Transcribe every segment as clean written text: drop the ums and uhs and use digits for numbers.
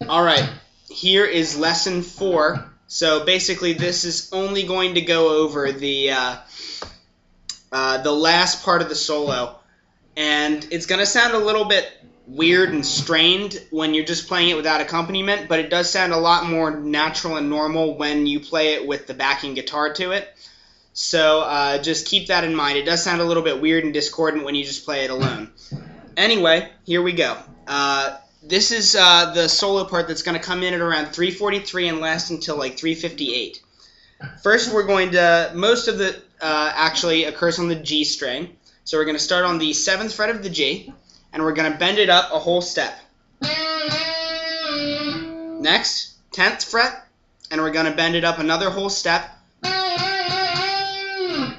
Alright, here is lesson 4. So basically this is only going to go over the last part of the solo. And it's going to sound a little bit weird and strained when you're just playing it without accompaniment, but it does sound a lot more natural and normal when you play it with the backing guitar to it. So just keep that in mind. It does sound a little bit weird and discordant when you just play it alone. Anyway, here we go. This is the solo part that's going to come in at around 3:43 and last until like 3:58. First, we're going to, most of the actually occurs on the G string. So we're going to start on the 7th fret of the G, and we're going to bend it up a whole step. Next, 10th fret, and we're going to bend it up another whole step.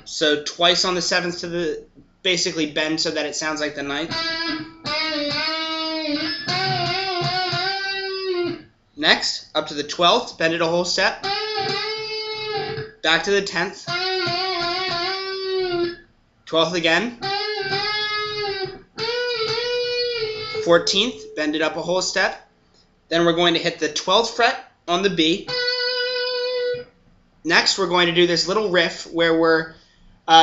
So twice on the 7th to the, basically bend so that it sounds like the 9th. Next, up to the 12th, bend it a whole step. Back to the 10th. 12th again. 14th, bend it up a whole step. Then we're going to hit the 12th fret on the B. Next, we're going to do this little riff where we're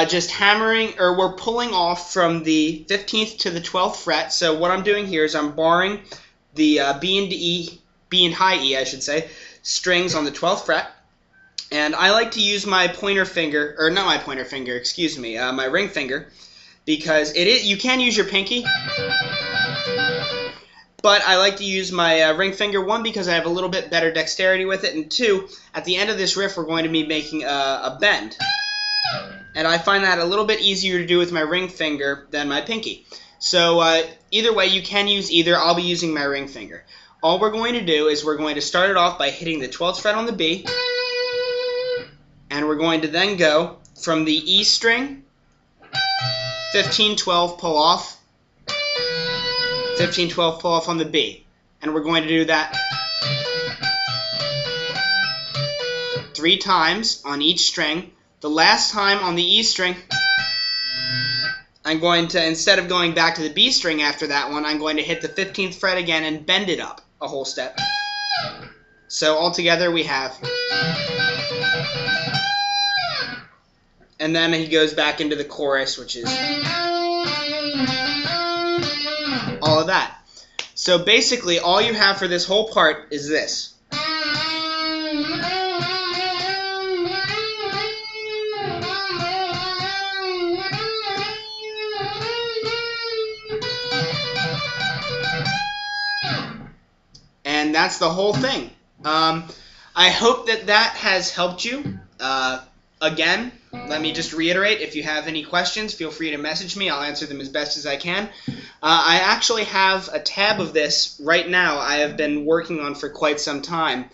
just hammering, or we're pulling off from the 15th to the 12th fret. So what I'm doing here is I'm barring the B and high E, I should say, strings on the 12th fret. And I like to use my pointer finger, or not my pointer finger, excuse me, my ring finger, because you can use your pinky, but I like to use my ring finger, one, because I have a little bit better dexterity with it, and two, at the end of this riff we're going to be making a bend. And I find that a little bit easier to do with my ring finger than my pinky. So either way, you can use either. I'll be using my ring finger. All we're going to do is we're going to start it off by hitting the 12th fret on the B, and we're going to then go from the E string, 15, 12, pull off, 15, 12, pull off on the B. And we're going to do that 3 times on each string. The last time on the E string, I'm going to, instead of going back to the B string after that one, I'm going to hit the 15th fret again and bend it up a whole step. So altogether we have, and then he goes back into the chorus, which is all of that. So basically all you have for this whole part is this. And that's the whole thing. I hope that has helped you. Again, let me just reiterate, if you have any questions, feel free to message me. I'll answer them as best as I can. I actually have a tab of this right now I have been working on for quite some time,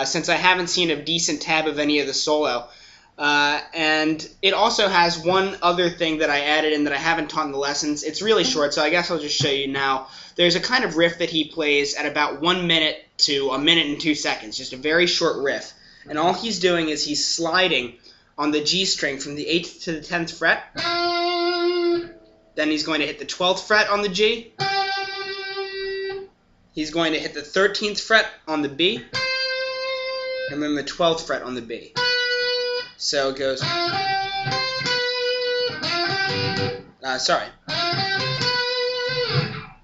since I haven't seen a decent tab of any of the solo. And it also has one other thing that I added in that I haven't taught in the lessons. It's really short, so I guess I'll just show you now. There's a kind of riff that he plays at about 1 minute to 1 minute and 2 seconds, just a very short riff. And all he's doing is he's sliding on the G string from the 8th to the 10th fret. Then he's going to hit the 12th fret on the G. He's going to hit the 13th fret on the B. And then the 12th fret on the B. So it goes,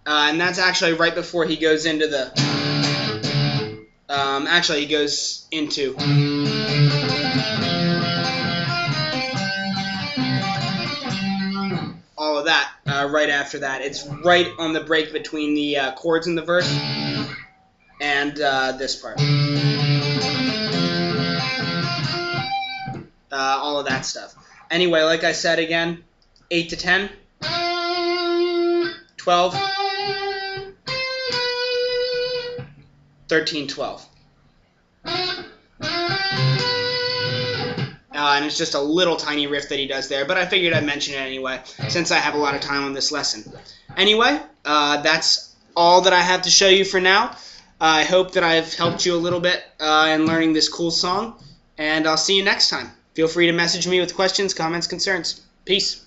and that's actually right before he goes into the, actually he goes into, all of that right after that. It's right on the break between the chords in the verse and this part. All of that stuff. Anyway, like I said again, 8 to 10, 12, 13, 12. And it's just a little tiny riff that he does there, but I figured I'd mention it anyway, since I have a lot of time on this lesson. Anyway, that's all that I have to show you for now. I hope that I've helped you a little bit in learning this cool song, and I'll see you next time. Feel free to message me with questions, comments, concerns. Peace.